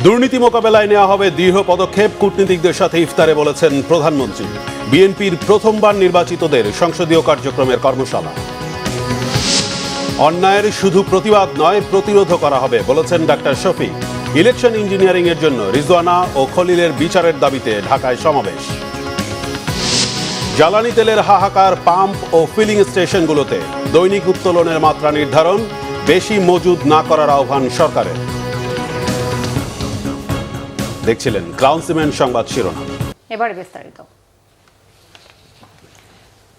দুর্নীতি মোকাবেলায় নেওয়া হবে দৃঢ় পদক্ষেপ, কূটনীতিকদের সাথে ইফতারে বলেছেন প্রধানমন্ত্রী। বিএনপির প্রথমবার নির্বাচিতদের সংসদীয় কার্যক্রমের কর্মশালা। অন্যায়ের শুধু প্রতিবাদ নয়, প্রতিরোধও করা হবে বলেছেন ডাক্তার শফিক। ইলেকশন ইঞ্জিনিয়ারিং এর জন্য রিজওয়ানা ও খলিলের বিচারের দাবিতে ঢাকায় সমাবেশ। জ্বালানি তেলের হাহাকার পাম্প ও ফিলিং স্টেশনগুলোতে দৈনিক উত্তোলনের মাত্রা নির্ধারণ, বেশি মজুদ না করার আহ্বান সরকারের। দেখছিলেন ক্রাউন সিমেন্ট সংবাদ শিরোনাম। এবারে বিস্তারিত।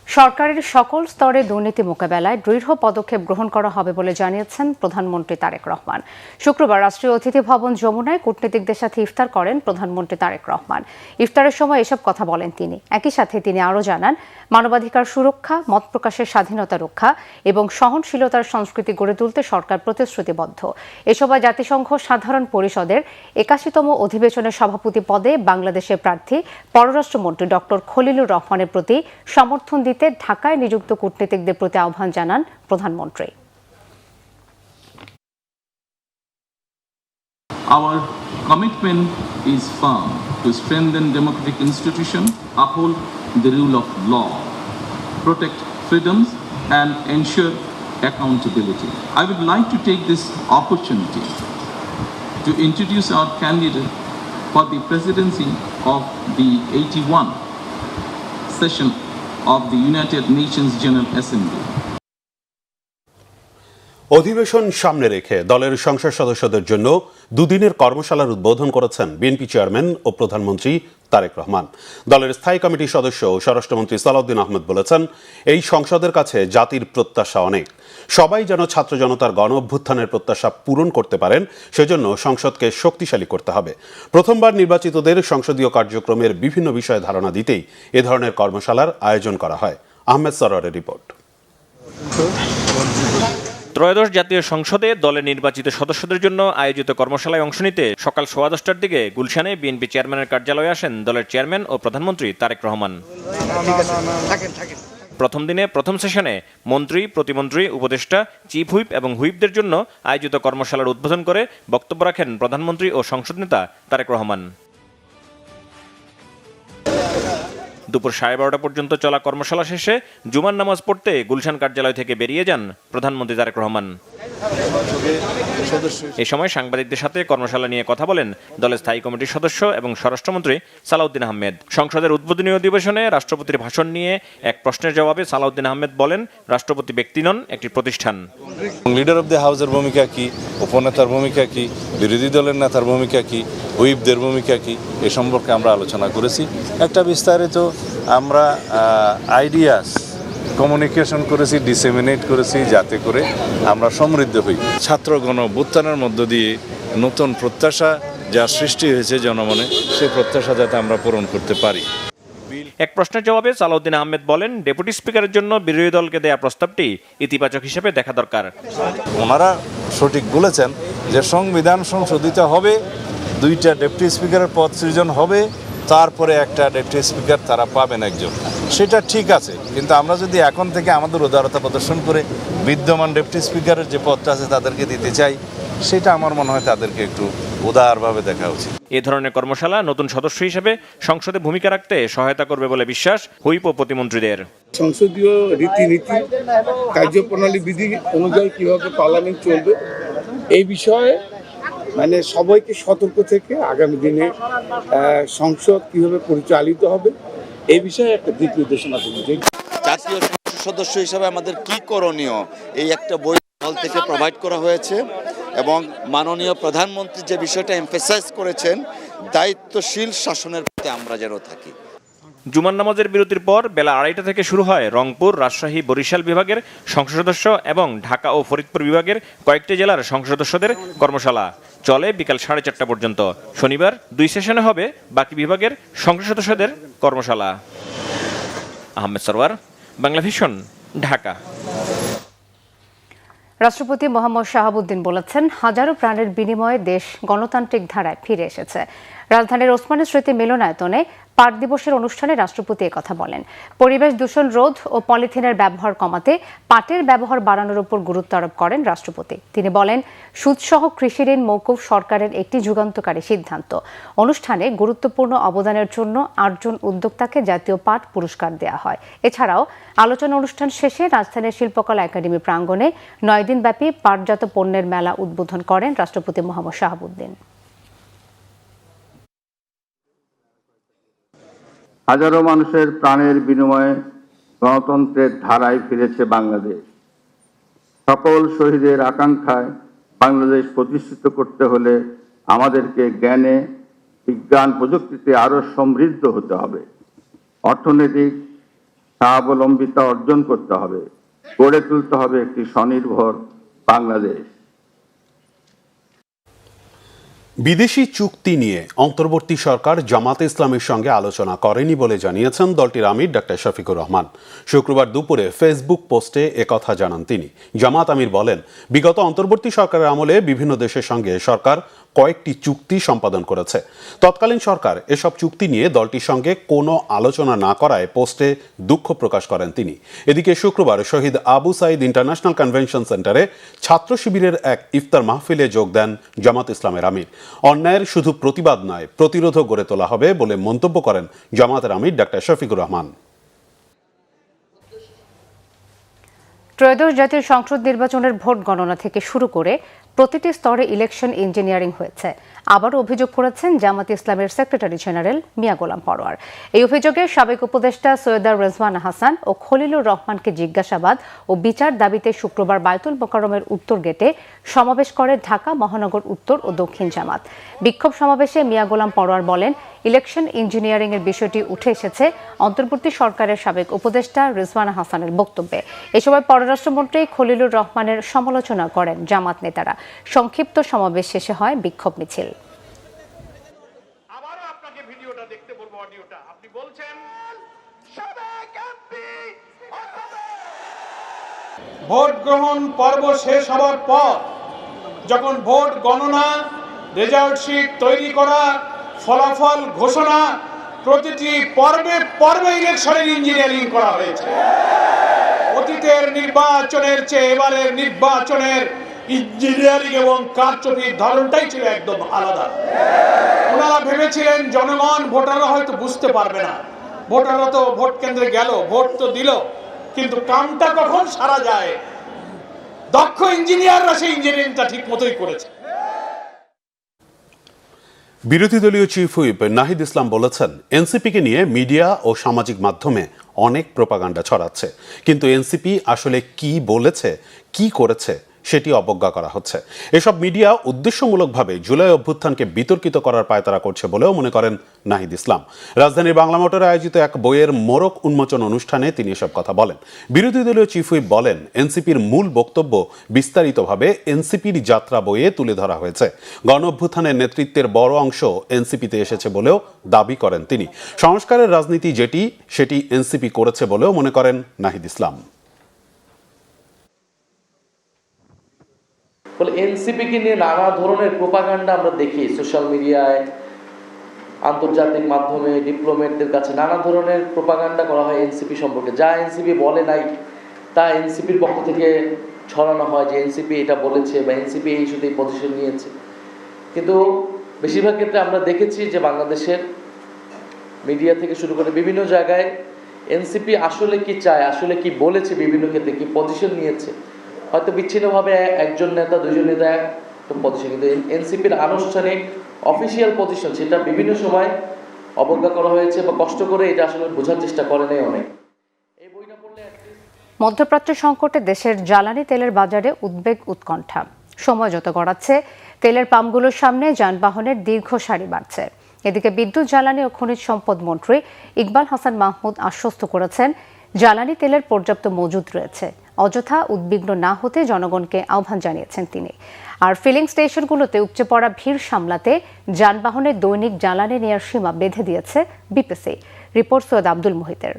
সরকারের সকল স্তরে দুর্নীতি মোকাবেলায় দৃঢ় পদক্ষেপ গ্রহণ করা হবে বলে জানিয়েছেন প্রধানমন্ত্রী তারেক রহমান। শুক্রবার রাষ্ট্রীয় অতিথি ভবন যমুনায় কূটনীতিকদের সাথে ইফতার করেন প্রধানমন্ত্রী তারেক রহমান। ইফতারের সময় এসব কথা বলেন তিনি। একই সাথে তিনি আরও জানান, মানবাধিকার সুরক্ষা, মত প্রকাশের স্বাধীনতা রক্ষা এবং সহনশীলতার সংস্কৃতি গড়ে তুলতে সরকার প্রতিশ্রুতিবদ্ধ। এ সময় জাতিসংঘ সাধারণ পরিষদের ৮১তম অধিবেশনের সভাপতি পদে বাংলাদেশের প্রার্থী পররাষ্ট্রমন্ত্রী ডক্টর খলিলুর রহমানের প্রতি সমর্থন দিতে ঢাকায় নিযুক্ত কূটনীতিকদের প্রতি আহ্বান জানান প্রধানমন্ত্রী। Our commitment is firm to strengthen democratic institutions, uphold the rule of law, protect freedoms, and ensure accountability. I would like to take this opportunity to introduce our candidate for the presidency of the 81st session of the United Nations General Assembly. অধিবেশন সামনে রেখে দলের সংসদ সদস্যদের জন্য দুদিনের কর্মশালার উদ্বোধন করেছেন বিএনপি চেয়ারম্যান ও প্রধানমন্ত্রী তারেক রহমান। দলের স্থায়ী কমিটির সদস্য ও স্বরাষ্ট্রমন্ত্রী সালাউদ্দিন আহমেদ বলেছেন, এই সংসদের কাছে জাতির প্রত্যাশা অনেক। সবাই যেন ছাত্র জনতার গণ অভ্যুত্থানের প্রত্যাশা পূরণ করতে পারেন, সেজন্য সংসদকে শক্তিশালী করতে হবে। প্রথমবার নির্বাচিতদের সংসদীয় কার্যক্রমের বিভিন্ন বিষয়ে ধারণা দিতেই এ ধরনের কর্মশালার আয়োজন করা হয়। আহমেদ সরোয়ারের রিপোর্ট। ত্রয়োদশ জাতীয় সংসদে দলের নির্বাচিত সদস্যদের জন্য আয়োজিত কর্মশালায় অংশ নিতে সকাল 10:15টার দিকে গুলশানে বিএনপি চেয়ারম্যানের কার্যালয়ে আসেন দলের চেয়ারম্যান ও প্রধানমন্ত্রী তারেক রহমান। প্রথম দিনে প্রথম সেশনে মন্ত্রী, প্রতিমন্ত্রী, উপদেষ্টা, চিফ হুইপ এবং হুইপদের জন্য আয়োজিত কর্মশালার উদ্বোধন করে বক্তব্য রাখেন প্রধানমন্ত্রী ও সংসদ নেতা তারেক রহমান। দুপুর 12:30 পর্যন্ত চলা কর্মশালা শেষে জুমার নামাজ পড়তে গুলশান কার্যালয় থেকে বেরিয়ে যান প্রধানমন্ত্রী তারেক রহমান। এ সময় সাংবাদিকদের সাথে কর্মশালা নিয়ে কথা বলেন দলের স্থায়ী কমিটির সদস্য এবং স্বরাষ্ট্রমন্ত্রী সালাউদ্দিন আহমেদ। সংসদের উদ্বোধনী অধিবেশনে রাষ্ট্রপতির ভাষণ নিয়ে এক প্রশ্নের জবাবে সালাউদ্দিন আহমেদ বলেন, রাষ্ট্রপতি ব্যক্তি নন, একটি প্রতিষ্ঠান। লিডার অব দ্য হাউসের ভূমিকা কি, উপনেতার ভূমিকা কি, বিরোধী দলের নেতার ভূমিকা কি, হুইপদের ভূমিকা কি, এ সম্পর্কে আমরা আলোচনা করেছি। একটা বিস্তারিত আমরা আইডিয়াস কমিউনিকেশন করেছি, ডিসেমিনেট করেছি, যাতে করে আমরা সমৃদ্ধ হই। ছাত্র গণ অভ্যুত্থানের মধ্য দিয়ে নতুন প্রত্যাশা যা সৃষ্টি হয়েছে জনমনে, সেই প্রত্যাশা যাতে আমরা পূরণ করতে পারি। এক প্রশ্নের জবাবে সালাউদ্দিন আহমেদ বলেন, ডেপুটি স্পিকারের জন্য বিরোধী দলকে দেয়া প্রস্তাবটি ইতিবাচক হিসেবে দেখা দরকার। ওনারা সঠিক বলেছেন যে সংবিধান সংশোধিত হবে, 2টা ডেপুটি স্পিকারের পদ সৃজন হবে, তারপরে একটা ডেপুটি স্পিকার তারা পাবেন একজন। সেটা ঠিক আছে, কিন্তু আমরা যদি এখন থেকে আমাদের উদারতা প্রদর্শন করে বিদ্যমান ডেপুটি স্পিকারের যে পদটা আছে তাদেরকে দিতে চাই, সেটা আমার মনে হয় তাদেরকে একটু উদারভাবে দেখা উচিত। এ ধরনের কর্মশালা নতুন সদস্য হিসেবে সংসদে ভূমিকা রাখতে সহায়তা করবে বলে বিশ্বাস হুইপ ও প্রতিমন্ত্রীদের। সংসদীয় রীতিনীতি, কার্যপ্রণালী বিধি অনুযায়ী কিভাবে পার্লামেন্ট চলবে, এই বিষয়ে মানে সবাইকে সতর্ক থেকে আগামী দিনে সংসদ কিভাবে পরিচালিত হবে এই বিষয়ে একটা দিক নির্দেশনা দেবে। জাতীয় সংসদ সদস্য হিসাবে আমাদের কি করণীয়, এই একটা বই হল থেকে প্রোভাইড করা হয়েছে এবং মাননীয় প্রধানমন্ত্রী যে বিষয়টা এমফেসাইজ করেছেন, দায়িত্বশীল শাসনের প্রতি আমরা যেন থাকি। জুমার নামাজের বিরতির পর বেলা 2:30 থেকে শুরু হয় রংপুর, রাজশাহী, বরিশাল বিভাগের সংসদ সদস্য এবং ঢাকা ও ফরিদপুর বিভাগের কয়েকটি জেলার সংসদ সদস্যদের কর্মশালা। চলে বিকাল 4:30 পর্যন্ত। শনিবার 2 সেশনে হবে বাকি বিভাগের সংসদ সদস্যদের কর্মশালা। আহমেদ সরওয়ার, বাংলা ভিশন, ঢাকা। রাষ্ট্রপতি মোহাম্মদ শাহাবুদ্দিন বলেছেন, হাজারো প্রাণের বিনিময়ে দেশ গণতান্ত্রিক ধারায় ফিরে এসেছে। রাজধানীর ওসমানী স্মৃতি মিলনায়তনে পাট দিবসের অনুষ্ঠানে রাষ্ট্রপতি একথা বলেন। পরিবেশ দূষণ রোধ ও পলিথিনের ব্যবহার কমাতে পাটের ব্যবহার বাড়ানোর উপর গুরুত্ব আরোপ করেন রাষ্ট্রপতি। তিনি বলেন, সুদসহ কৃষি ঋণ মওকুফ সরকারের একটি যুগান্তকারী সিদ্ধান্ত। অনুষ্ঠানে গুরুত্বপূর্ণ অবদানের জন্য ৮ জন উদ্যোক্তাকে জাতীয় পাট পুরস্কার দেওয়া হয়। এছাড়াও আলোচনা অনুষ্ঠান শেষে রাজধানীর শিল্পকলা একাডেমি প্রাঙ্গণে ৯ দিনব্যাপী পাটজাত পণ্যের মেলা উদ্বোধন করেন রাষ্ট্রপতি মোহাম্মদ শাহাবুদ্দিন। হাজারো মানুষের প্রাণের বিনিময়ে গণতন্ত্রের ধারায় ফিরেছে বাংলাদেশ। সকল শহীদের আকাঙ্ক্ষায় বাংলাদেশ প্রতিষ্ঠিত করতে হলে আমাদেরকে জ্ঞানে, বিজ্ঞান, প্রযুক্তিতে আরো সমৃদ্ধ হতে হবে। অর্থনৈতিক স্বাবলম্বিতা অর্জন করতে হবে। গড়ে তুলতে হবে একটি স্বনির্ভর বাংলাদেশ। বিদেশি চুক্তি নিয়ে অন্তর্বর্তী সরকার জামাতে ইসলামের সঙ্গে আলোচনা করেনি বলে জানিয়েছেন দলটির আমির ডক্টর শফিকুর রহমান। শুক্রবার দুপুরে ফেসবুক পোস্টে একথা জানান তিনি। জামাত আমির বলেন, বিগত অন্তর্বর্তী সরকারের আমলে বিভিন্ন দেশের সঙ্গে সরকার কয়েকটি চুক্তি সম্পাদন করেছে। তৎকালীন সরকার এসব চুক্তি নিয়ে দলটির সঙ্গে কোনো আলোচনা না করায় পোস্টে দুঃখ প্রকাশ করেন তিনি। এদিকে শুক্রবার শহীদ আবু সাইদ ইন্টারন্যাশনাল কনভেনশন সেন্টারে ছাত্র শিবিরের এক ইফতার মাহফিলে যোগ দেন জামাত ইসলামের আমির। অন্যায়ের শুধু প্রতিবাদ নয়, প্রতিরোধও গড়ে তোলা হবে বলে মন্তব্য করেন জামাতের আমির ডক্টর শফিকুর রহমান। ত্রয়োদশ জাতীয় সংসদ নির্বাচনের ভোট গণনা থেকে শুরু করে প্রতিটি স্তরে ইলেকশন ইঞ্জিনিয়ারিং হয়েছে। আবারও অভিযোগ করেছেন জামাত ইসলামের সেক্রেটারি জেনারেল মিয়া গোলাম পরোয়ার। এই অভিযোগে সাবেক উপদেষ্টা সৈয়দা রেজওয়ানা হাসান ও খলিলুর রহমানকে জিজ্ঞাসাবাদ ও বিচার দাবিতে শুক্রবার বায়তুল মোকাররমের উত্তর গেটে সমাবেশ করে ঢাকা মহানগর উত্তর ও দক্ষিণ জামাত। বিক্ষোভ সমাবেশে মিয়া গোলাম পরোয়ার বলেন, ইলেকশন ইঞ্জিনিয়ারিং এর বিষয়টি উঠে এসেছে অন্তর্বর্তী সরকারের সাবেক উপদেষ্টা রেজওয়ানা হাসানের বক্তব্যে। এ সময় পররাষ্ট্রমন্ত্রী খলিলুর রহমানের সমালোচনা করেন জামাত নেতারা। সংক্ষিপ্ত সমাবেশ শেষে হয় বিক্ষোভ মিছিল। আবারও আপনাকে ভিডিওটা দেখতে বলবো, অডিওটা। আপনি বলছেন ভোট গ্রহণ পর্ব শেষ হওয়ার পর যখন ভোট গণনা, রেজাল্ট শিট তৈরি করা, ফলাফল ঘোষণা, প্রতিটি পর্বে পর্বে ইলেকশনের ইঞ্জিনিয়ারিং করা হয়েছে। অতীতের নির্বাচনের চেয়ে এবারের নির্বাচনের ইঞ্জিনিয়ারিং এবং কারচুপির ধরনটাই ছিল একদম আলাদা। ওনারা ভেবেছিলেন জনগণ, ভোটাররা হয়তো বুঝতে পারবে না, ভোটাররা তো ভোট কেন্দ্রে গেল, ভোট তো দিল, কিন্তু কামটা কখন সারা যায়, দক্ষ ইঞ্জিনিয়াররা সেই ইঞ্জিনিয়ারিংটা ঠিক মতোই করেছে। বিরোধী দলীয় চিফ হুইপ নাহিদ ইসলাম বলেছেন, এনসিপিকে নিয়ে মিডিয়া ও সামাজিক মাধ্যমে অনেক প্রোপাগান্ডা ছড়াচ্ছে, কিন্তু এনসিপি আসলে কি বলেছে, কি করেছে সেটি অবজ্ঞা করা হচ্ছে। এসব মিডিয়া উদ্দেশ্যমূলকভাবে জুলাই অভ্যুত্থানকে বিতর্কিত করার পায়তারা করছে বলেও মনে করেন নাহিদ ইসলাম। রাজধানীর বাংলা মোটরে আয়োজিত এক বইয়ের মোড়ক উন্মোচন অনুষ্ঠানে তিনি এসব কথা বলেন। বিরোধী দলীয় চিফ হুইপ বলেন, এনসিপির মূল বক্তব্য বিস্তারিতভাবে এনসিপির যাত্রা বইয়ে তুলে ধরা হয়েছে। গণ অভ্যুত্থানের নেতৃত্বের বড় অংশ এনসিপিতে এসেছে বলেও দাবি করেন তিনি। সংস্কারের রাজনীতি সেটি এনসিপি করেছে বলেও মনে করেন নাহিদ ইসলাম। ফলে এনসিপিকে নিয়ে নানা ধরনের প্রোপাগান্ডা আমরা দেখি সোশ্যাল মিডিয়ায়, আন্তর্জাতিক মাধ্যমে, ডিপ্লোমেটদের কাছে নানা ধরনের প্রোপাগান্ডা করা হয় এনসিপি সম্পর্কে। যা এনসিপি বলে নাই তা এনসিপির পক্ষ থেকে ছড়ানো হয় যে এনসিপি এটা বলেছে বা এনসিপি এই ইস্যুতে পজিশন নিয়েছে। কিন্তু বেশিরভাগ ক্ষেত্রে আমরা দেখেছি যে বাংলাদেশের মিডিয়া থেকে শুরু করে বিভিন্ন জায়গায় এনসিপি আসলে কি চায়, আসলে কি বলেছে, বিভিন্ন ক্ষেত্রে কি পজিশন নিয়েছে, হয়তো বিচ্ছিন্নভাবে একজন নেতা, দুজন নেতা একটা পজিশন, কিন্তু এনসিপির আনুষ্ঠানিক অফিসিয়াল পজিশন সেটা বিভিন্ন সময় অবজ্ঞা করা হয়েছে বা কষ্ট করে এটা আসলে বোঝার চেষ্টা করে নেই অনেক। এই বইটা পড়লে মধ্যপ্রাচ্য সংকটে দেশের জ্বালানি তেলের বাজারে উদ্বেগ উৎকণ্ঠা। সময় যত গড়াচ্ছে তেলের পাম্পগুলোর সামনে যানবাহনের দীর্ঘ সারি বাড়ছে। এদিকে বিদ্যুৎ, জ্বালানি ও খনিজ সম্পদ মন্ত্রী ইকবাল হাসান মাহমুদ আশ্বস্ত করেছেন, জ্বালানি তেলের পর্যাপ্ত মজুদ রয়েছে। অযথা উদ্বিগ্ন না হতে জনগণকে আহ্বান জানিয়েছেন তিনি। আর ফিলিং স্টেশনগুলোতে উপচে পড়া ভিড় সামলাতে যানবাহনের দৈনিক জ্বালানি নেওয়ার সীমা বেঁধে দিয়েছে বিপিসি। রিপোর্ট সৈয়দ আব্দুল মুহিতের।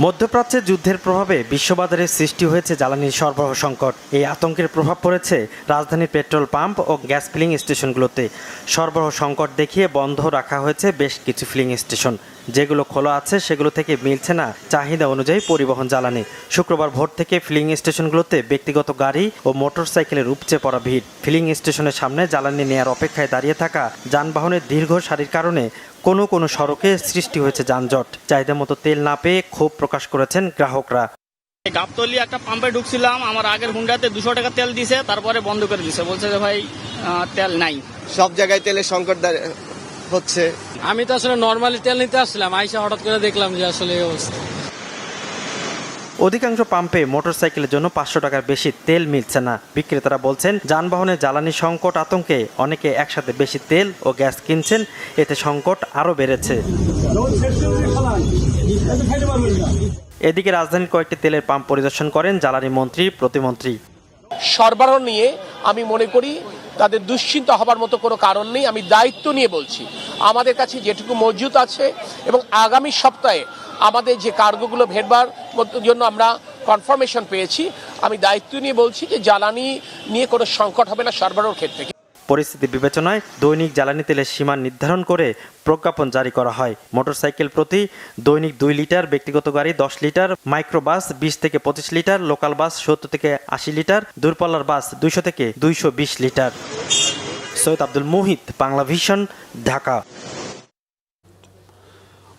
মধ্যপ্রাচ্যে যুদ্ধের প্রভাবে বিশ্ববাজারে সৃষ্টি হয়েছে জ্বালানির সরবরাহ সংকট। এই আতঙ্কের প্রভাব পড়েছে রাজধানীর পেট্রোল পাম্প ও গ্যাস ফিলিং স্টেশনগুলোতে। সরবরাহ সংকট দেখিয়ে বন্ধ রাখা হয়েছে বেশ কিছু ফিলিং স্টেশন। যেগুলো খোলা আছে সেগুলো থেকে মিলছে না চাহিদা অনুযায়ী পরিবহন জ্বালানি। শুক্রবার ভোর থেকে ফিলিং স্টেশনগুলোতে ব্যক্তিগত গাড়ি ও মোটরসাইকেলের উপচে পড়া ভিড়। ফিলিং স্টেশনের সামনে জ্বালানি নেয়ার অপেক্ষায় দাঁড়িয়ে থাকা যানবাহনের দীর্ঘ সারির কারণে কোনো সড়কে সৃষ্টি হয়েছে যানজট। চাহিদা মতো তেল না পেয়ে ক্ষোভ প্রকাশ করেছেন গ্রাহকরা। গাবতলী একটা পাম্পে ঢুকছিলাম, আমার আগের হুন্ডাতে 200 টাকা তেল দিছে, তারপরে বন্ধ করে দিছে, বলছে যে ভাই তেল নাই। সব জায়গায় তেলের সংকট হচ্ছে। আমি তো আসলে নর্মালি তেল নিতে আসছিলাম, আইসা হঠাৎ করে দেখলাম যে আসলে এই অবস্থা। অধিকাংশ পাম্পে মোটরসাইকেলের জন্য 500 টাকার বেশি তেল মিলছে না। বিক্রেতারা বলছেন যানবাহনে জ্বালানি সংকট আতঙ্কে অনেকে একসাথে বেশি তেল ও গ্যাস কিনছেন, এতে সংকট আরও বেড়েছে। এদিকে রাজধানীর কয়েকটি তেলের পাম্প পরিদর্শন করেন জ্বালানি মন্ত্রী প্রতিমন্ত্রী। সরবরাহ নিয়ে আমি মনে করি তাদের দুশ্চিন্তা হবার মতো কোনো কারণ নেই। আমি দায়িত্ব নিয়ে বলছি, আমাদের কাছে যেটুকু মজুত আছে এবং আগামী সপ্তাহে আমাদের যে কার্গোগুলো ভেটবার জন্য আমরা কনফার্মেশন পেয়েছি, আমি দায়িত্ব নিয়ে বলছি যে জ্বালানি নিয়ে কোনো সংকট হবে না সরবরাহের ক্ষেত্রে। পরিস্থিতি বিবেচনায় দৈনিক জ্বালানি তেলের সীমা নির্ধারণ করে প্রজ্ঞাপন জারি করা হয়। মোটরসাইকেল প্রতি দৈনিক 2 লিটার, ব্যক্তিগত গাড়ি 10 লিটার, মাইক্রোবাস 20 থেকে 25 লিটার, লোকাল বাস 70 থেকে 80 লিটার, দূরপাল্লার বাস 200 থেকে 220 লিটার। সৈয়দ আব্দুল মুহিত, বাংলা ভিশন, ঢাকা।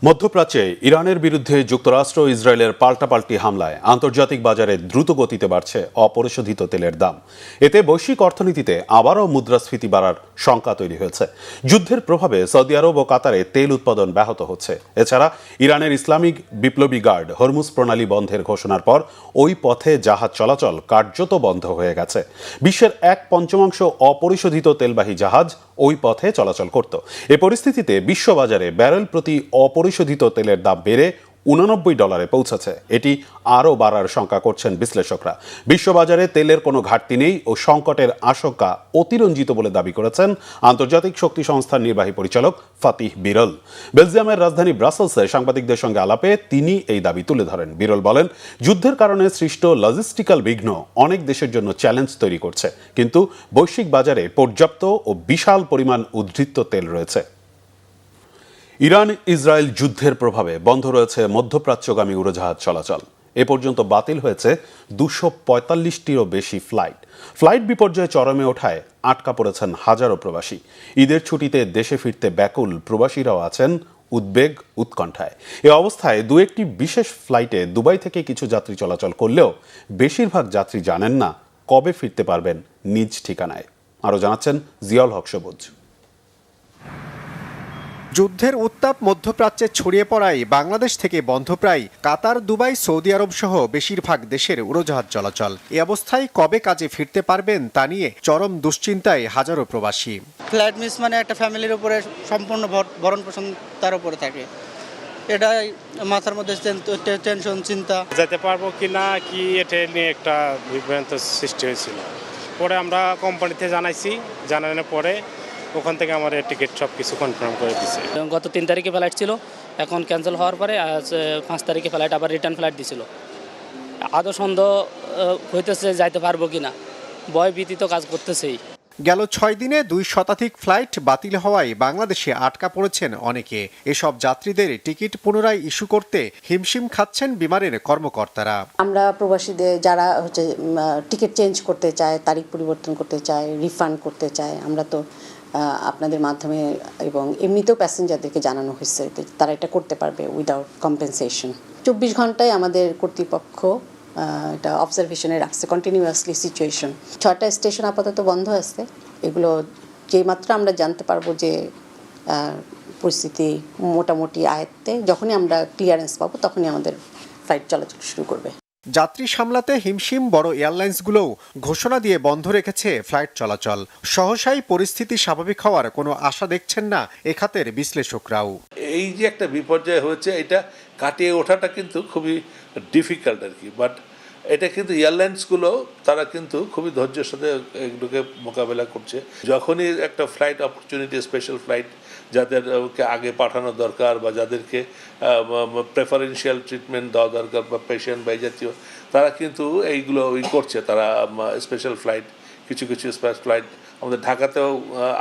মধ্যপ্রাচ্যে ইরানের বিরুদ্ধে যুক্তরাষ্ট্র ও ইসরায়েলের পাল্টাপাল্টি হামলায় আন্তর্জাতিক বাজারে দ্রুত গতিতে বাড়ছে অপরিশোধিত তেলের দাম। এতে বৈশ্বিক অর্থনীতিতে আবারও মুদ্রাস্ফীতি বাড়ার শঙ্কা তৈরি হয়েছে। যুদ্ধের প্রভাবে সৌদি আরব ও কাতারে তেল উৎপাদন ব্যাহত হচ্ছে। এছাড়া ইরানের ইসলামিক বিপ্লবী গার্ড হরমুজ প্রণালী বন্ধের ঘোষণার পর ওই পথে জাহাজ চলাচল কার্যত বন্ধ হয়ে গেছে। বিশ্বের 1/5 অপরিশোধিত তেলবাহী জাহাজ ওই পথে চলাচল করত। এ পরিস্থিতিতে বিশ্ববাজারে ব্যারেল প্রতি অপরিশোধিত তেলের দাম বেড়ে $89 পৌঁছেছে। এটি আরও বাড়ার শঙ্কা করছেন বিশ্লেষকরা। বিশ্ববাজারে তেলের কোনো ঘাটতি নেই ও সংকটের আশঙ্কা অতিরঞ্জিত বলে দাবি করেছেন আন্তর্জাতিক শক্তি সংস্থার নির্বাহী পরিচালক ফাতিহ বিরল। বেলজিয়ামের রাজধানী ব্রাসেলসে সাংবাদিকদের সঙ্গে আলাপে তিনি এই দাবি তুলে ধরেন। বিরল বলেন, যুদ্ধের কারণে সৃষ্ট লজিস্টিক্যাল বিঘ্ন অনেক দেশের জন্য চ্যালেঞ্জ তৈরি করছে, কিন্তু বৈশ্বিক বাজারে পর্যাপ্ত ও বিশাল পরিমাণ উদ্ধৃত তেল রয়েছে। ইরান ইসরায়েল যুদ্ধের প্রভাবে বন্ধ রয়েছে মধ্যপ্রাচ্যগামী উড়োজাহাজ চলাচল। এ পর্যন্ত বাতিল হয়েছে 245টিরও বেশি ফ্লাইট বিপর্যয়ে চরমে ওঠায় আটকা পড়েছেন হাজারো প্রবাসী। ঈদের ছুটিতে দেশে ফিরতে ব্যাকুল প্রবাসীরাও আছেন উদ্বেগ উৎকণ্ঠায়। এ অবস্থায় 2-1টি বিশেষ ফ্লাইটে দুবাই থেকে কিছু যাত্রী চলাচল করলেও বেশিরভাগ যাত্রী জানেন না কবে ফিরতে পারবেন নিজ ঠিকানায়। আরও জানাচ্ছেন জিয়াউল হক সবুজ। যুদ্ধের উত্তাপ মধ্যপ্রাচ্যে ছড়িয়ে পড়ায় বাংলাদেশ থেকে বন্ধ প্রায় কাতার, দুবাই, সৌদি আরব সহ বেশিরভাগ দেশের উড়োজাহাজ চলাচল। এ অবস্থায় কবে কাজে ফিরতে পারবেন তা নিয়ে চরম দুশ্চিন্তায় হাজারো প্রবাসী। ফ্লাইট মিস মানে একটা ফ্যামিলির উপরে সম্পূর্ণ ভরণ পোষণ তার উপরে থাকে, এটাই মাথার মধ্যে টেনশন, চিন্তা। যেতে পারবো কি না কি এটা নিয়ে একটা বিভ্রান্ত সৃষ্টি হয়েছিল। পরে আমরা কোম্পানিতে জানাইছি, জানানোর পরে ওখান থেকে আমার টিকিট সব কিছু কনফার্ম করে দিছে। গত 3 তারিখে ফ্লাইট ছিল, এখন ক্যান্সেল হওয়ার পরে আজ 5 তারিখে ফ্লাইট, আবার রিটার্ন ফ্লাইট দিছিল। আদৌ সন্দেহ হইতেছে যাইতে পারবো কিনা, ভয় ভীতি তো কাজ করতেছেই। গেল 6 দিনে 2 শতাধিক ফ্লাইট বাতিল হওয়ায় বাংলাদেশে আটকা পড়েছেন অনেকে। এসব যাত্রীদের টিকিট পুনরায় ইস্যু করতে হিমশিম খাচ্ছেন বিমানের কর্মকর্তারা। আমরা প্রবাসীদের যারা টিকিট চেঞ্জ করতে চায়, তারিখ পরিবর্তন করতে চায়, রিফান্ড করতে চায়, আমরা তো আপনাদের মাধ্যমে এবং এমনিতেও প্যাসেঞ্জারদেরকে জানানো হয়েছে তারা এটা করতে পারবে উইদাউট কম্পেনসেশন। 24 ঘন্টায় আমাদের কর্তৃপক্ষ এটা অবজারভেশনে রাখছে, কন্টিনিউয়াসলি সিচুয়েশন। 6টা স্টেশন আপাতত বন্ধ আছে। এগুলো যেই মাত্র আমরা জানতে পারবো যে পরিস্থিতি মোটামুটি আয়ত্তে, যখনই আমরা ক্লিয়ারেন্স পাবো তখনই আমাদের ফ্লাইট চলাচল শুরু করবে। যাত্রী সামলাতে হিমশিম বড় এয়ারলাইন্সগুলোও ঘোষণা দিয়ে বন্ধ রেখেছে ফ্লাইট চলাচল। সহসাই পরিস্থিতি স্বাভাবিক হওয়ার কোনো আশা দেখছেন না এ খাতের বিশ্লেষকরাও। এই যে একটা বিপর্যয় হয়েছে, এটা কাটিয়ে ওঠাটা কিন্তু খুবই ডিফিকাল্ট আর কি। বাট এটা কিন্তু এয়ারলাইন্সগুলো তারা কিন্তু খুবই ধৈর্যের সাথে এগুলোকে মোকাবেলা করছে। যখনই একটা ফ্লাইট অপরচুনিটি, স্পেশাল ফ্লাইট যাদেরকে আগে পাঠানো দরকার বা যাদেরকে প্রেফারেন্সিয়াল ট্রিটমেন্ট দেওয়া দরকার বা পেশেন্ট বা এই জাতীয়, তারা কিন্তু এইগুলো করছে। তারা স্পেশাল ফ্লাইট, কিছু স্পেশাল ফ্লাইট আমাদের ঢাকাতেও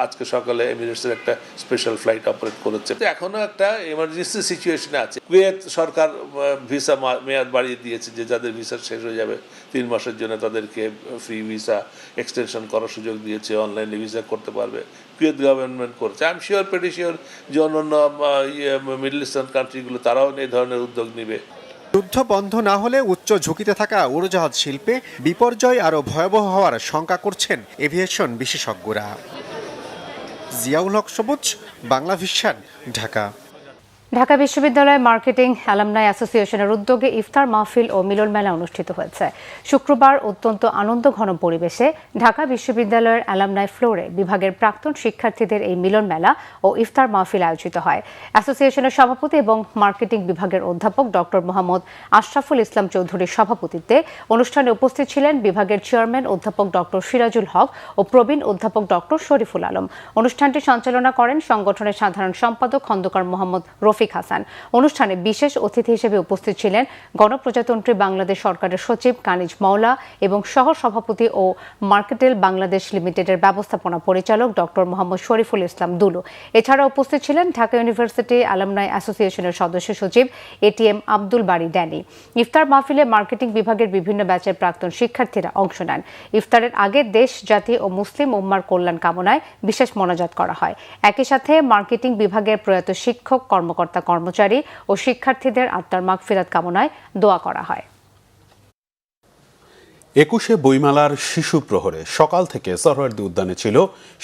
আজকে সকালে এমিরেটসের একটা স্পেশাল ফ্লাইট অপারেট করেছে। এখনো একটা এমার্জেন্সি সিচুয়েশনে আছে। কুয়েত সরকার ভিসা মেয়াদ বাড়িয়ে দিয়েছে, যে যাদের ভিসা শেষ হয়ে যাবে 3 মাসের জন্য তাদেরকে ফ্রি ভিসা এক্সটেনশন করার সুযোগ দিয়েছে, অনলাইনে ভিসা করতে পারবে। কুয়েত গভর্নমেন্ট করছে। I am sure, pretty sure যে অন্যান্য মিডল ইস্টার্ন কান্ট্রিগুলো তারাও এই ধরনের উদ্যোগ নেবে। যুদ্ধ বন্ধ না হলে উচ্চ ঝুঁকিতে থাকা উড়োজাহাজ শিল্পে বিপর্যয় আরও ভয়াবহ হওয়ার শঙ্কা করছেন এভিয়েশন বিশেষজ্ঞরা। জিয়াউল হক সবুজ, বাংলা ভিশন, ঢাকা। ঢাকা বিশ্ববিদ্যালয় মার্কেটিং অ্যালামনাই অ্যাসোসিয়েশনের উদ্যোগে ইফতার মাহফিল ও মিলন মেলা অনুষ্ঠিত হয়েছে। শুক্রবার অত্যন্ত আনন্দঘন পরিবেশে ঢাকা বিশ্ববিদ্যালয়ের অ্যালামনাই ফ্লোরে বিভাগের প্রাক্তন শিক্ষার্থীদের এই মিলন মেলা ও ইফতার মাহফিল আয়োজিত হয়। অ্যাসোসিয়েশনের সভাপতি এবং মার্কেটিং বিভাগের অধ্যাপক ডক্টর মোহাম্মদ আশরাফুল ইসলাম চৌধুরীর সভাপতিত্বে অনুষ্ঠানে উপস্থিত ছিলেন বিভাগের চেয়ারম্যান অধ্যাপক ডক্টর সিরাজুল হক ও প্রবীণ অধ্যাপক ডক্টর শরীফুল আলম। অনুষ্ঠানটি সঞ্চালনা করেন সংগঠনের সাধারণ সম্পাদক খন্দকার মোহাম্মদ রফিক হাসান। অনুষ্ঠানে বিশেষ অতিথি হিসেবে উপস্থিত ছিলেন গণপ্রজাতন্ত্রী বাংলাদেশ সরকারের সচিব কানিজ মাওলা এবং সহ সভাপতি ও মার্কেটেল বাংলাদেশ লিমিটেডের ব্যবস্থাপনা পরিচালক ডক্টর মোহাম্মদ শরীফুল ইসলাম দুলু। এছাড়া উপস্থিত ছিলেন ঢাকা ইউনিভার্সিটি অ্যালামনাই অ্যাসোসিয়েশনের সদস্য সচিব এটিএম আব্দুল বারী ড্যানি। ইফতার মাহফিলে মার্কেটিং বিভাগের বিভিন্ন ব্যাচের প্রাক্তন শিক্ষার্থীরা অংশ নেন। ইফতারের আগে দেশ, জাতি ও মুসলিম উম্মার কল্যাণ কামনায় বিশেষ মোনাজাত করা হয়। একই সাথে মার্কেটিং বিভাগের প্রয়াত শিক্ষক, কর্মচারী ও শিক্ষার্থীদের আত্মার মাগফিরাত কামনায় দোয়া করা হয়। 21শে বইমেলার শিশু প্রহরে সকাল থেকে সরোয়ার্দী উদ্যানে ছিল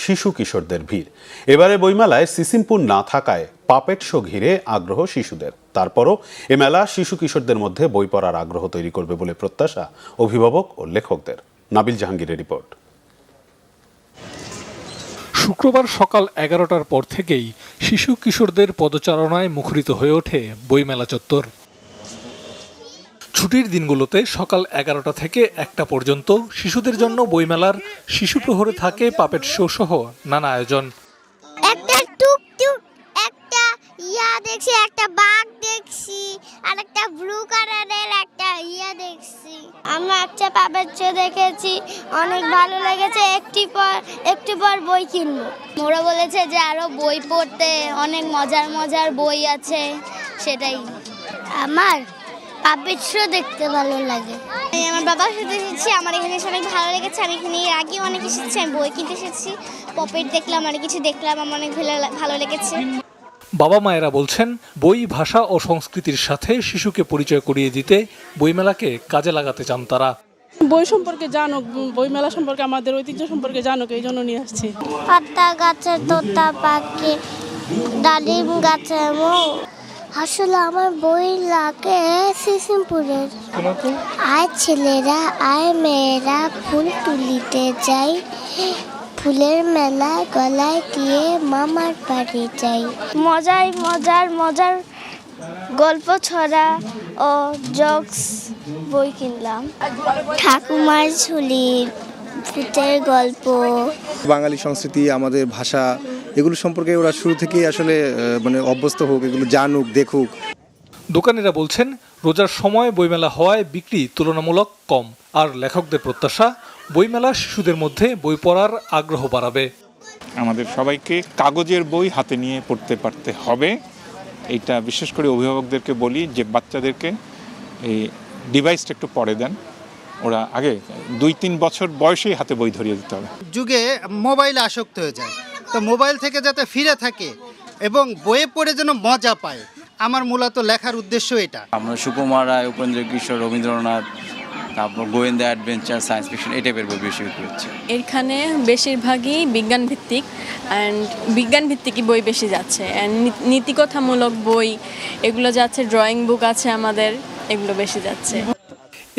শিশু কিশোরদের ভিড়। এবারে বইমেলায় সিসিমপুর না থাকায় পাপেট শো ঘিরে আগ্রহ শিশুদের। তারপরও এ মেলা শিশু কিশোরদের মধ্যে বই পড়ার আগ্রহ তৈরি করবে বলে প্রত্যাশা অভিভাবক ও লেখকদের। নাবিল জাহাঙ্গীরের রিপোর্ট। শুক্রবার সকাল 11টার পর থেকেই শিশু কিশোরদের পদচারণায় মুখরিত হয়ে ওঠে বইমেলা চত্বর। ছুটির দিনগুলোতে সকাল 11টা থেকে 1টা পর্যন্ত শিশুদের জন্য বইমেলার শিশু প্রহরে থাকে পাপেট শো সহ নানা আয়োজন। একটা টুকটুক, একটা দেখছি, একটা বাঘ দেখছি, আর একটা ব্লু কালারের একটা দেখছি। আমরা একটা পাপেট শো দেখেছি, অনেক ভালো লেগেছে। একটু পর বই কিনবো। ওরা বলেছে যে আরো বই পড়তে, অনেক মজার বই আছে, সেটাই। আমার পাপেট শো দেখতে ভালো লাগে। আমার বাবার সাথে এসেছি, আমার এখানে এসে অনেক ভালো লেগেছে। আমি এখানে আগে অনেক এসেছি, আমি বই কিনতে এসেছি, পপেট দেখলাম, অনেক কিছু দেখলাম, আমার অনেক ভালো লেগেছে। বাবা মায়েরা বলছেন বই, ভাষা ও সংস্কৃতির সাথে শিশুকে পরিচয় করিয়ে দিতে বইমেলাকে কাজে লাগাতে চান তারা। বই সম্পর্কে জানুক, বইমেলা সম্পর্কে, আমাদের ঐতিহ্য সম্পর্কে জানুক, এই জন্য নিয়ে আসছি। পাতা গাছে তোতা পাখি, ডালিম গাছে মৌ। আসলে আমার বই লাগে সিসিমপুরের। আয় ছেলেরা, আয় মেয়েরা, ফুল তুলিতে যাই, ফুলের মেলা গলায় দিয়ে মামার বাড়ি যাই। মজার গল্প ছড়া ও জোকস বই কিনলাম। ঠাকুমার ঝুলি, ভূতের গল্প। বাঙালি সংস্কৃতি, আমাদের ভাষা, এগুলো সম্পর্কে ওরা শুরু থেকেই আসলে অভ্যস্ত হোক, এগুলো জানুক, দেখুক। দোকানিরা বলছেন রোজার সময় বইমেলা হওয়ায় বিক্রি তুলনামূলক কম। আর লেখকদের প্রত্যাশা বইমেলা শিশুদের মধ্যে বই পড়ার আগ্রহ বাড়াবে। আমাদের সবাইকে কাগজের বই হাতে নিয়ে পড়তে পারতে হবে। এইটা বিশেষ করে অভিভাবকদেরকে বলি যে বাচ্চাদেরকে এই ডিভাইসটা একটু পড়ে দেন। ওরা আগে 2-3 বছর বয়সেই হাতে বই ধরিয়ে দিতে হবে। যুগে মোবাইলে আসক্ত হয়ে যায়, তো মোবাইল থেকে যাতে ফিরে থাকে এবং বইয়ে পড়ে যেন মজা পায়, আমার মূলত লেখার উদ্দেশ্য এটা। আমরা সুকুমার রায়, উপেন্দ্র কিশোর, রবীন্দ্রনাথ, তারপর গোয়েন্দা, অ্যাডভেঞ্চার, সায়েন্স ফিকশন, এই টাইপের বই বেশি বিক্রি হচ্ছে। এখানে বেশিরভাগই বিজ্ঞান ভিত্তিকই বই বেশি যাচ্ছে, নীতিকথামূলক বই এগুলো যাচ্ছে, ড্রয়িং বুক আছে আমাদের, এগুলো বেশি যাচ্ছে।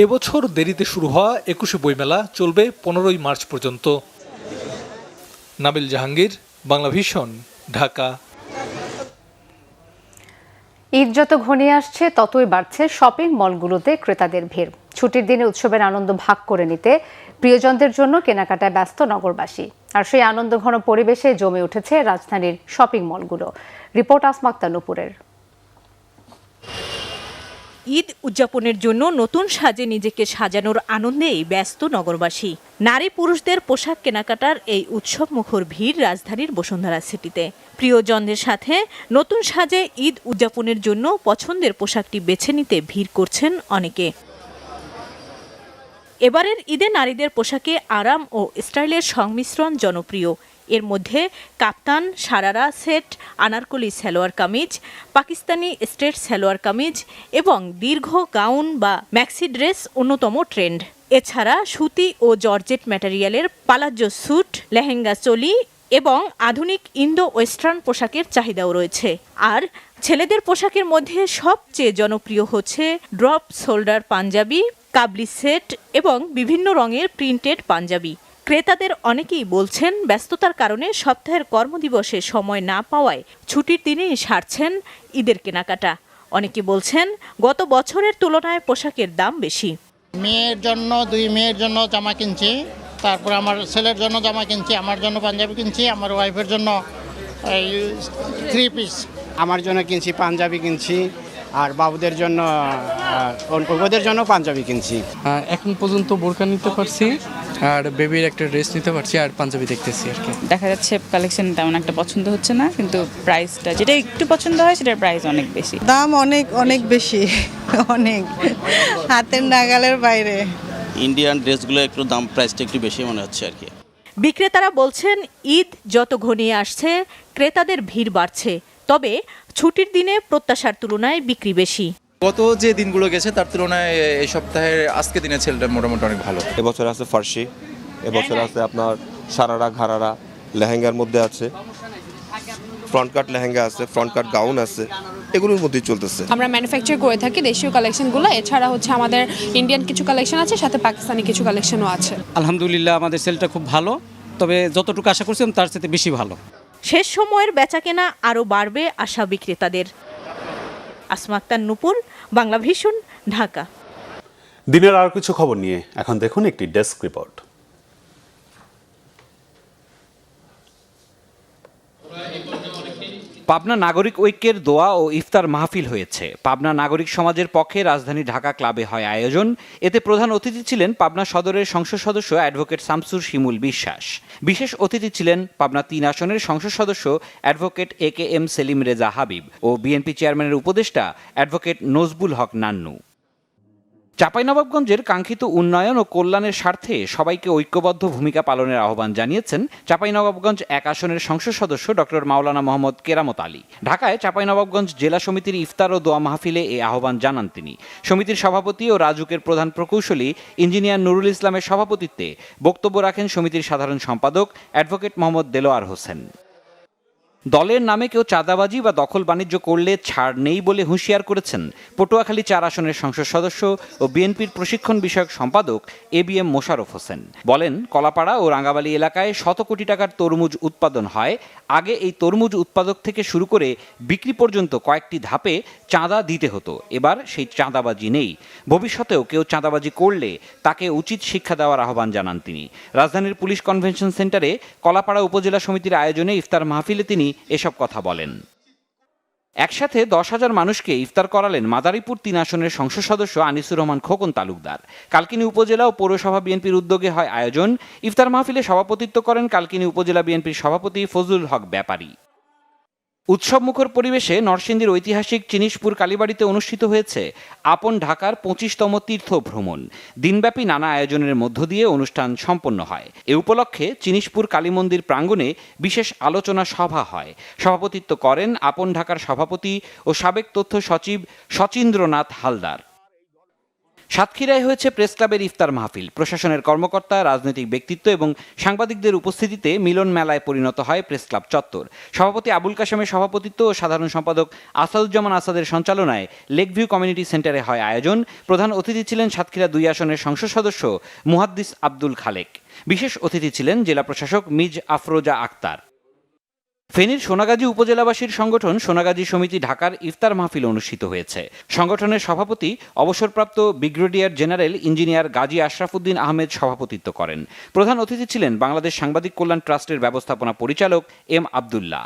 এবছর দেরিতে শুরু হওয়া 21শে বইমেলা চলবে 15ই মার্চ পর্যন্ত। নাবিল জাহাঙ্গীর, বাংলা ভিশন, ঢাকা। ঈদ যত ঘনিয়ে আসছে ততই বাড়ছে শপিং মলগুলোতে ক্রেতাদের ভিড়। ছুটির দিনে উৎসবের আনন্দ ভাগ করে নিতে প্রিয়জনদের জন্য কেনাকাটায় ব্যস্ত নগরবাসী, আর সেই আনন্দঘন পরিবেশে জমে উঠেছে রাজধানীর শপিং মলগুলো। রিপোর্ট আসমা আক্তার নূপুরের। ঈদ উদযাপনের জন্য নতুন সাজে নিজেকে সাজানোর আনন্দেই ব্যস্ত নগরবাসী। নারী পুরুষদের পোশাক কেনাকাটার এই উৎসব মুখর ভিড় রাজধানীর বসুন্ধরা সিটিতে। প্রিয়জনদের সাথে নতুন সাজে ঈদ উদযাপনের জন্য পছন্দের পোশাকটি বেছে নিতে ভিড় করছেন অনেকে। এবারের ঈদে নারীদের পোশাকে আরাম ও স্টাইলের সংমিশ্রণ জনপ্রিয়। এর মধ্যে কাপ্তান, সারারা সেট, আনারকলি সালোয়ার কামিজ, পাকিস্তানি স্ট্রেট সালোয়ার কামিজ এবং দীর্ঘ গাউন বা ম্যাক্সি ড্রেস অন্যতম ট্রেন্ড। এছাড়া সুতি ও জর্জেট ম্যাটেরিয়ালের পালাজো স্যুট, লেহেঙ্গা চোলি এবং আধুনিক ইন্দো ওয়েস্টার্ন পোশাকের চাহিদাও রয়েছে। আর ছেলেদের পোশাকের মধ্যে সবচেয়ে জনপ্রিয় হচ্ছে ড্রপ শোল্ডার পাঞ্জাবি, কাবলি সেট এবং বিভিন্ন রঙের প্রিন্টেড পাঞ্জাবি। ক্রেতাদের অনেকেই বলছেন ব্যস্ততার কারণে সপ্তাহের কর্মদিবসে সময় না পাওয়ায় ছুটির দিনেই সারছেন ঈদের কেনাকাটা। অনেকে বলছেন গত বছরের তুলনায় পোশাকের দাম বেশি। মেয়ের জন্য 2 মেয়ের জন্য জামা কিনছি, তারপর আমার ছেলের জন্য জামা কিনছি, আমার জন্য পাঞ্জাবি কিনছি, আমার ওয়াইফের জন্য 3 পিস। আমার জন্য কিনছি পাঞ্জাবি কিনছি, আর বাবুদের জন্য ওদের জন্য পাঞ্জাবি কিনছি। এখন পর্যন্ত বোরকা নিতে পারছি, আর বেবির একটা ড্রেস নিতে পারছি, আর পাঞ্জাবি দেখতেছি আর কি। দেখা যাচ্ছে কালেকশন তেমন একটা পছন্দ হচ্ছে না, কিন্তু প্রাইসটা যেটা একটু পছন্দ হয় সেটার প্রাইস অনেক বেশি। দাম অনেক বেশি, অনেক হাতের নাগালের বাইরে। ইন্ডিয়ান ড্রেসগুলো একটু দাম প্রাইসটা একটু বেশি মনে হচ্ছে আর কি। বিক্রেতারা বলছেন ঈদ যত ঘনিয়ে আসছে ক্রেতাদের ভিড় বাড়ছে, তবে ছুটির দিনে প্রত্যাশার তুলনায় বিক্রি বেশি। গত যে দিনগুলো গেছে তার তুলনায় এই সপ্তাহের আজকে দিনের সেলটা মোটামুটি অনেক ভালো। এবছর আছে ফার্সি, এবছর আছে আপনার সারারা, ঘাড়ারা, লেহেঙ্গার মধ্যে আছে, ফ্রন্ট কাট লেহেঙ্গা আছে, ফ্রন্ট কাট গাউন আছে, এগুলোর মধ্যেই চলতেছে। আমরা ম্যানুফ্যাকচার করে থাকি দেশীয় কালেকশনগুলো, এছাড়া হচ্ছে আমাদের ইন্ডিয়ান কিছু কালেকশন আছে, সাথে পাকিস্তানি কিছু কালেকশনও আছে। আলহামদুলিল্লাহ আমাদের সেলটা খুব ভালো, তবে যতটুকু আশা করছিলাম তার সাথে বেশি ভালো। শেষ সময়ের বেচাকেনা আরও বাড়বে আশা বিক্রেতাদের। আসমা আক্তার নূপুর, বাংলা ভিশন, ঢাকা। দিনের আর কিছু খবর নিয়ে এখন দেখুন একটি ডেস্ক রিপোর্ট। পাবনা নাগরিক ঐক্যের দোয়া ও ইফতার মাহফিল হয়েছে। পাবনা নাগরিক সমাজের পক্ষে রাজধানী ঢাকা ক্লাবে হয় আয়োজন। এতে প্রধান অতিথি ছিলেন পাবনা সদরের সংসদ সদস্য অ্যাডভোকেট শামসুর শিমুল বিশ্বাস। বিশেষ অতিথি ছিলেন পাবনা 3 আসনের সংসদ সদস্য অ্যাডভোকেট AKM সেলিম রেজা হাবিব ও বিএনপি চেয়ারম্যানের উপদেষ্টা অ্যাডভোকেট নজবুল হক নান্নু। চাঁপাইনবাবগঞ্জের কাঙ্ক্ষিত উন্নয়ন ও কল্যাণের স্বার্থে সবাইকে ঐক্যবদ্ধ ভূমিকা পালনের আহ্বান জানিয়েছেন চাঁপাইনবাবগঞ্জ 1 আসনের সংসদ সদস্য ডক্টর মাওলানা মোহাম্মদ কেরামত আলী। ঢাকায় চাঁপাইনবাবগঞ্জ জেলা সমিতির ইফতার ও দোয়া মাহফিলে এই আহ্বান জানান তিনি। সমিতির সভাপতি ও রাজুকের প্রধান প্রকৌশলী ইঞ্জিনিয়ার নুরুল ইসলামের সভাপতিত্বে বক্তব্য রাখেন সমিতির সাধারণ সম্পাদক অ্যাডভোকেট মোহাম্মদ দেলোয়ার হোসেন। দলের নামে কেউ চাঁদাবাজি বা দখল বাণিজ্য করলে ছাড় নেই বলে হুঁশিয়ার করেছেন পটুয়াখালী 4 আসনের সংসদ সদস্য ও বিএনপির প্রশিক্ষণ বিষয়ক সম্পাদক ABM মোশাররফ হোসেন। বলেন, কলাপাড়া ও রাঙ্গাবালী এলাকায় শত কোটি টাকার তরমুজ উৎপাদন হয়। আগে এই তরমুজ উৎপাদক থেকে শুরু করে বিক্রি পর্যন্ত কয়েকটি ধাপে চাঁদা দিতে হতো। এবার সেই চাঁদাবাজি নেই। ভবিষ্যতেও কেউ চাঁদাবাজি করলে তাকে উচিত শিক্ষা দেওয়ার আহ্বান জানান তিনি। রাজধানীর পুলিশ কনভেনশন সেন্টারে কলাপাড়া উপজেলা সমিতির আয়োজনে ইফতার মাহফিলে তিনি এসব কথা বলেন। একসাথে 10,000 মানুষকে ইফতার করালেন মাদারীপুর 3 আসনের সংসদ সদস্য আনিসুর রহমান খোকন তালুকদার। কালকিনি উপজেলা ও পৌরসভা বিএনপির উদ্যোগে হয় আয়োজন। ইফতার মাহফিলে সভাপতিত্ব করেন কালকিনি উপজেলা বিএনপির সভাপতি ফজলুল হক ব্যাপারী। উৎসবমুখর পরিবেশে নরসিংদীর ঐতিহাসিক চিনিশপুর কালীবাড়িতে অনুষ্ঠিত হয়েছে আপন ঢাকার 25তম তীর্থ ভ্রমণ। দিনব্যাপী নানা আয়োজনের মধ্য দিয়ে অনুষ্ঠান সম্পন্ন হয়। এ উপলক্ষে চিনিশপুর কালী মন্দির প্রাঙ্গণে বিশেষ আলোচনা সভা হয়। সভাপতিত্ব করেন আপন ঢাকার সভাপতি ও সাবেক তথ্য সচিব শচীন্দ্রনাথ হালদার। সাতক্ষীরায় হয়েছে প্রেস ক্লাবের ইফতার মাহফিল। প্রশাসনের কর্মকর্তা, রাজনৈতিক ব্যক্তিত্ব এবং সাংবাদিকদের উপস্থিতিতে মিলন মেলায় পরিণত হয় প্রেস ক্লাব চত্বর। সভাপতি আবুল কাশেমের সভাপতিত্ব ও সাধারণ সম্পাদক আসাদুজ্জামান আসাদের সঞ্চালনায় লেকভিউ কমিউনিটি সেন্টারে হয় আয়োজন। প্রধান অতিথি ছিলেন সাতক্ষীরা 2 আসনের সংসদ সদস্য মুহাদ্দিস আব্দুল খালেক। বিশেষ অতিথি ছিলেন জেলা প্রশাসক মিজ আফরোজা আক্তার। ফেনীর সোনাগাজী উপজেলাবাসীর সংগঠন সোনাগাজী সমিতি ঢাকার ইফতার মাহফিল অনুষ্ঠিত হয়েছে। সংগঠনের সভাপতি অবসরপ্রাপ্ত brigadier general engineer Gazi Ashrafuddin Ahmed সভাপতিত্ব করেন। প্রধান অতিথি ছিলেন বাংলাদেশ সাংবাদিক কল্যাণ ট্রাস্টের ব্যবস্থাপনা পরিচালক এম আব্দুল্লাহ।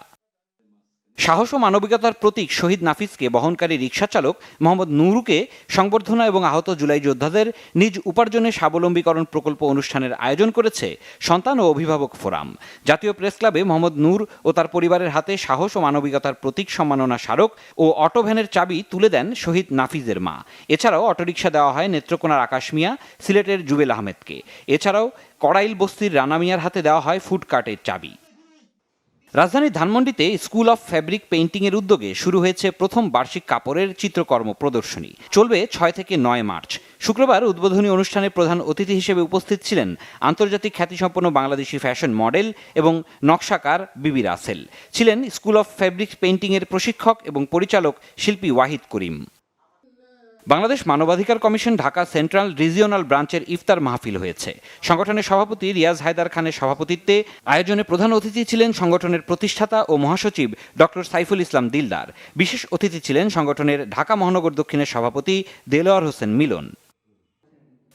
সাহস ও মানবিকতার প্রতীক শহীদ নাফিজকে বহনকারী রিকশা চালক মোহাম্মদ নুরুকে সংবর্ধনা এবং আহত জুলাই যোদ্ধাদের নিজ উপার্জনে স্বাবলম্বীকরণ প্রকল্প অনুষ্ঠানের আয়োজন করেছে সন্তান ও অভিভাবক ফোরাম। জাতীয় প্রেস ক্লাবে মোহাম্মদ নূর ও তার পরিবারের হাতে সাহস ও মানবিকতার প্রতীক সম্মাননা স্মারক ও অটো ভ্যানের চাবি তুলে দেন শহীদ নাফিজের মা। এছাড়াও অটোরিকশা দেওয়া হয় নেত্রকোনার আকাশ মিয়া, সিলেটের জুবেল আহমেদকে। এছাড়াও কড়াইল বস্তির রানা মিয়ার হাতে দেওয়া হয় ফুড কার্টের চাবি। রাজধানীর ধানমন্ডিতে স্কুল অফ ফ্যাব্রিক পেইন্টিংয়ের উদ্যোগে শুরু হয়েছে প্রথম বার্ষিক কাপড়ের চিত্রকর্ম প্রদর্শনী। চলবে 6 থেকে 9 মার্চ। শুক্রবার উদ্বোধনী অনুষ্ঠানে প্রধান অতিথি হিসেবে উপস্থিত ছিলেন আন্তর্জাতিক খ্যাতিসম্পন্ন বাংলাদেশি ফ্যাশন মডেল এবং নকশাকার বিবি রাসেল। ছিলেন স্কুল অফ ফ্যাব্রিক পেইন্টিংয়ের প্রশিক্ষক এবং পরিচালক শিল্পী ওয়াহিদ করিম। বাংলাদেশ মানবাধিকার কমিশন ঢাকা সেন্ট্রাল রিজিওনাল ব্রাঞ্চের ইফতার মাহফিল হয়েছে। সংগঠনের সভাপতি রিয়াজ হায়দার খানের সভাপতিত্বে আয়োজনে প্রধান অতিথি ছিলেন সংগঠনের প্রতিষ্ঠাতা ও মহাসচিব ডক্টর সাইফুল ইসলাম দিলদার। বিশেষ অতিথি ছিলেন সংগঠনের ঢাকা মহানগর দক্ষিণের সভাপতি দেলোয়ার হোসেন মিলন।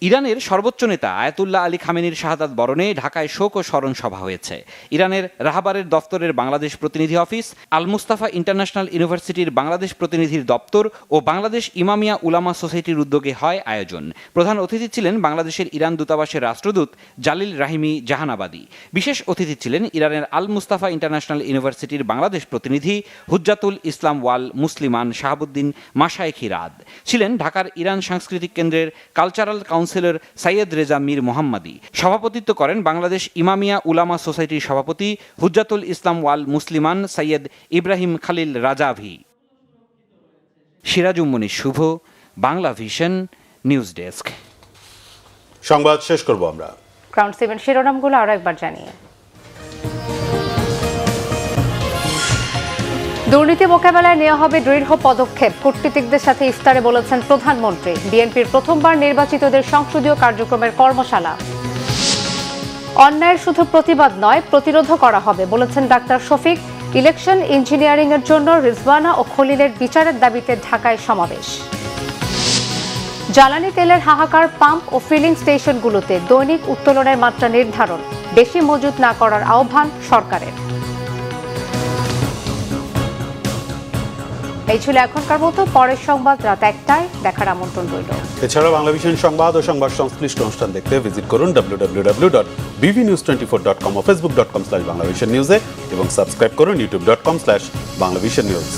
ইরানের সর্বোচ্চ নেতা আয়াতুল্লাহ আলী খামেনির শাহাদাত বরণে ঢাকায় শোক ও স্মরণ সভা হয়েছে। ইরানের রাহাবারের দপ্তরের বাংলাদেশ প্রতিনিধি অফিস, আল মুস্তাফা ইন্টারন্যাশনাল ইউনিভার্সিটির বাংলাদেশ প্রতিনিধির দপ্তর ও বাংলাদেশ ইমামিয়া উলামা সোসাইটির উদ্যোগে হয় আয়োজন। প্রধান অতিথি ছিলেন বাংলাদেশের ইরান দূতাবাসের রাষ্ট্রদূত জালিল রাহিমি জাহানাবাদী। বিশেষ অতিথি ছিলেন ইরানের আল মুস্তাফা ইন্টারন্যাশনাল ইউনিভার্সিটির বাংলাদেশ প্রতিনিধি হুজ্জাতুল ইসলাম ওয়াল মুসলিমান শাহাবুদ্দিন মাশায়েখি রাদ। ছিলেন ঢাকার ইরান সাংস্কৃতিক কেন্দ্রের কালচারাল কাউন্সিলর সাইয়েদ রেজা মীর মোহাম্মদী। সভাপতিত্ব করেন বাংলাদেশ ইমামিয়া উলামা সোসাইটির সভাপতি হুজ্জাতুল ইসলাম ওয়াল মুসলিমান সৈয়দ ইব্রাহিম খালিল রাজাভি। সিরাজুম শুভ, বাংলা ভিশন, নিউজ ডেস্ক। সংবাদ শেষ করব আমরা। ক্রাউন 7 শিরোনামগুলো আরো একবার জানিয়ে। দুর্নীতি মোকাবেলায় নেওয়া হবে দৃঢ় পদক্ষেপ, কূটনীতিকদের সাথে ইফতারে বলেছেন প্রধানমন্ত্রী। বিএনপির প্রথমবার নির্বাচিতদের সংসদীয় কার্যক্রমের কর্মশালা। অন্যায়ের শুধু প্রতিবাদ নয়, প্রতিরোধও করা হবে বলেছেন ডাক্তার শফিক। ইলেকশন ইঞ্জিনিয়ারিং এর জন্য রিজওয়ানা ও খলিলের বিচারের দাবিতে ঢাকায় সমাবেশ। জ্বালানি তেলের হাহাকার, পাম্প ও ফিলিং স্টেশনগুলোতে দৈনিক উত্তোলনের মাত্রা নির্ধারণ, বেশি মজুত না করার আহ্বান সরকারের। এই ছিল এখনকার মতো। পরের সংবাদ রাত 1টায় দেখার আমন্ত্রণ রইল। এছাড়া বাংলা ভিশন সংবাদ ও সংবাদ সংশ্লিষ্ট অনুষ্ঠান দেখতে ভিজিট করুন www.bvnews24.com ও facebook.com/banglavisionnews এবং সাবস্ক্রাইব করুন youtube.com/banglavisionnews।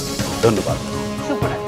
ধন্যবাদ। শুভরাত্রি।